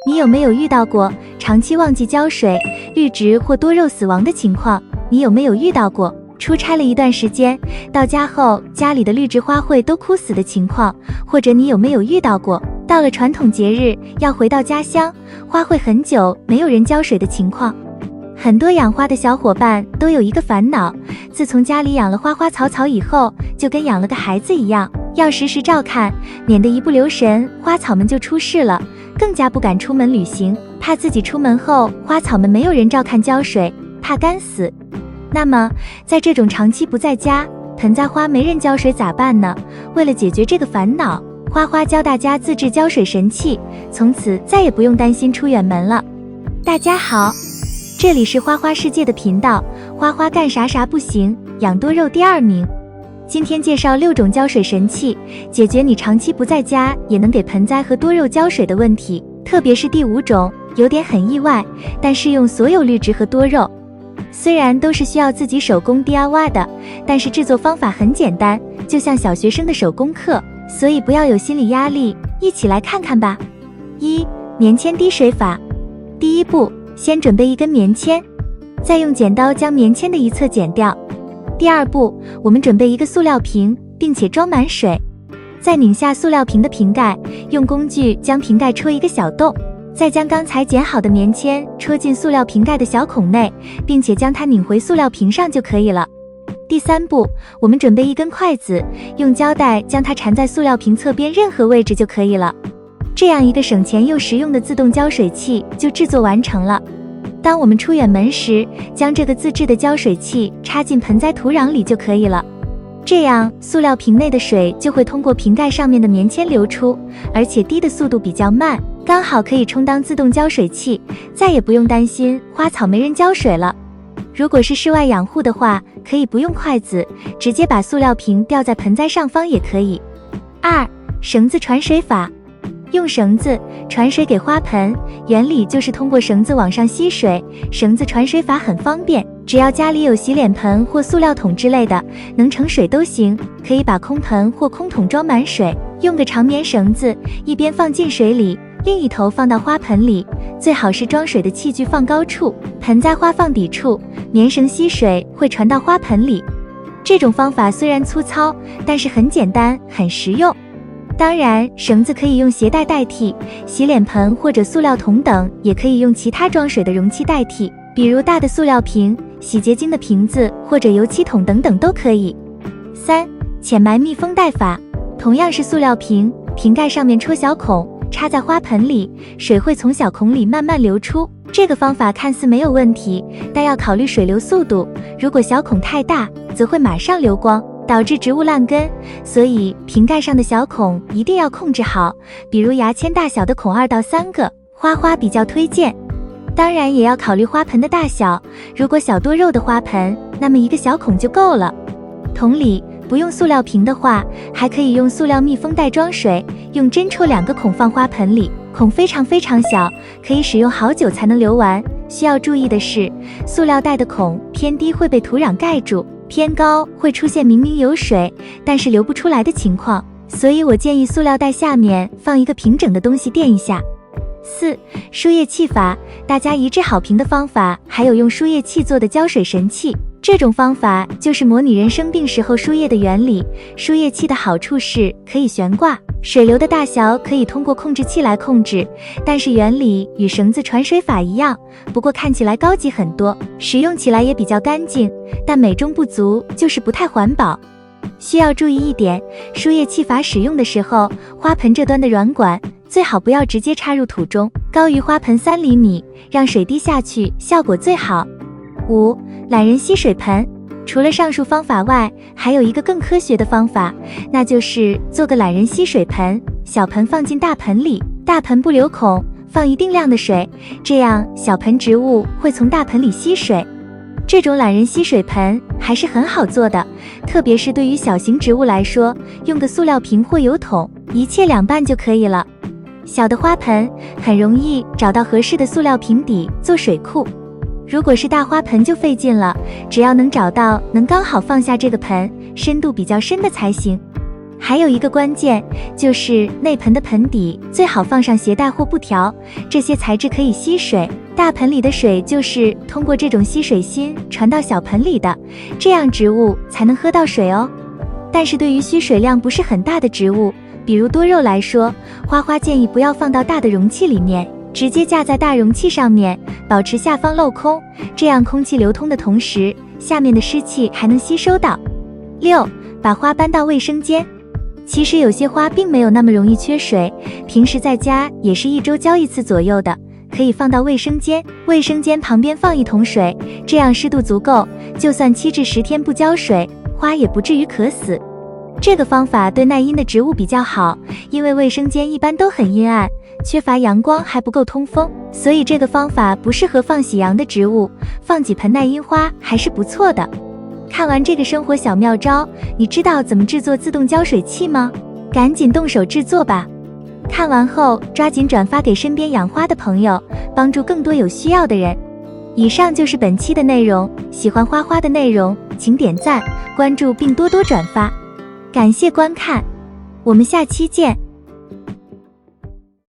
你有没有遇到过长期忘记浇水、绿植或多肉死亡的情况？你有没有遇到过出差了一段时间，到家后家里的绿植花卉都枯死的情况？或者你有没有遇到过到了传统节日要回到家乡，花卉很久没有人浇水的情况？很多养花的小伙伴都有一个烦恼，自从家里养了花花草草以后，就跟养了个孩子一样，要时时照看，免得一不留神花草们就出事了，更加不敢出门旅行，怕自己出门后花草们没有人照看浇水，怕干死。那么在这种长期不在家，盆栽花没人浇水咋办呢？为了解决这个烦恼，花花教大家自制浇水神器，从此再也不用担心出远门了。大家好，这里是花花世界的频道，花花干啥啥不行，养多肉第2名。今天介绍6种浇水神器，解决你长期不在家也能给盆栽和多肉浇水的问题。特别是第5种，有点很意外，但适用所有绿植和多肉。虽然都是需要自己手工 DIY 的，但是制作方法很简单，就像小学生的手工课，所以不要有心理压力，一起来看看吧。1. 棉签滴水法。第一步，先准备一根棉签，再用剪刀将棉签的一侧剪掉。第二步，我们准备一个塑料瓶，并且装满水，再拧下塑料瓶的瓶盖，用工具将瓶盖戳一个小洞，再将刚才剪好的棉签戳进塑料瓶盖的小孔内，并且将它拧回塑料瓶上就可以了。第3步，我们准备一根筷子，用胶带将它缠在塑料瓶侧边任何位置就可以了。这样一个省钱又实用的自动浇水器就制作完成了。当我们出远门时，将这个自制的浇水器插进盆栽土壤里就可以了。这样塑料瓶内的水就会通过瓶盖上面的棉签流出，而且滴的速度比较慢，刚好可以充当自动浇水器，再也不用担心花草没人浇水了。如果是室外养护的话，可以不用筷子，直接把塑料瓶吊在盆栽上方也可以。2. 绳子传水法。用绳子传水给花盆，原理就是通过绳子往上吸水。绳子传水法很方便，只要家里有洗脸盆或塑料桶之类的，能盛水都行，可以把空盆或空桶装满水，用个长棉绳子，一边放进水里，另一头放到花盆里，最好是装水的器具放高处，盆栽花放底处，棉绳吸水会传到花盆里。这种方法虽然粗糙，但是很简单，很实用。当然，绳子可以用鞋带代替，洗脸盆或者塑料桶等也可以用其他装水的容器代替，比如大的塑料瓶、洗洁精的瓶子或者油漆桶等等都可以。3. 浅埋密封袋法。同样是塑料瓶，瓶盖上面戳小孔，插在花盆里，水会从小孔里慢慢流出。这个方法看似没有问题，但要考虑水流速度，如果小孔太大，则会马上流光，导致植物烂根，所以瓶盖上的小孔一定要控制好，比如牙签大小的孔2到3个，花花比较推荐。当然也要考虑花盆的大小，如果小多肉的花盆，那么一个小孔就够了。同理，不用塑料瓶的话，还可以用塑料密封袋装水，用针戳2个孔放花盆里，孔非常小，可以使用好久才能流完。需要注意的是，塑料袋的孔偏低会被土壤盖住，偏高会出现明明有水，但是流不出来的情况，所以我建议塑料袋下面放一个平整的东西垫一下。4. 输液器法。大家一致好评的方法还有用输液器做的浇水神器，这种方法就是模拟人生病时候输液的原理。输液器的好处是可以悬挂，水流的大小可以通过控制器来控制，但是原理与绳子传水法一样，不过看起来高级很多，使用起来也比较干净，但美中不足就是不太环保。需要注意一点，输液器法使用的时候，花盆这端的软管最好不要直接插入土中，高于花盆3厘米，让水滴下去效果最好。5. 懒人吸水盆。除了上述方法外，还有一个更科学的方法，那就是做个懒人吸水盆，小盆放进大盆里，大盆不留孔，放一定量的水，这样小盆植物会从大盆里吸水。这种懒人吸水盆还是很好做的，特别是对于小型植物来说，用个塑料瓶或油桶，一切2半就可以了。小的花盆很容易找到合适的塑料瓶底做水库，如果是大花盆就费劲了，只要能找到能刚好放下这个盆，深度比较深的才行。还有一个关键就是内盆的盆底最好放上鞋带或布条，这些材质可以吸水，大盆里的水就是通过这种吸水芯传到小盆里的，这样植物才能喝到水哦。但是对于需水量不是很大的植物，比如多肉来说，花花建议不要放到大的容器里面，直接架在大容器上面，保持下方镂空，这样空气流通的同时，下面的湿气还能吸收到。6. 把花搬到卫生间。其实有些花并没有那么容易缺水，平时在家也是1周浇1次左右的，可以放到卫生间，卫生间旁边放1桶水，这样湿度足够，就算7至10天不浇水，花也不至于渴死。这个方法对耐阴的植物比较好，因为卫生间一般都很阴暗，缺乏阳光还不够通风，所以这个方法不适合放喜阳的植物，放几盆耐阴花还是不错的。看完这个生活小妙招，你知道怎么制作自动浇水器吗？赶紧动手制作吧！看完后抓紧转发给身边养花的朋友，帮助更多有需要的人。以上就是本期的内容，喜欢花花的内容，请点赞、关注并多多转发。感谢观看，我们下期见。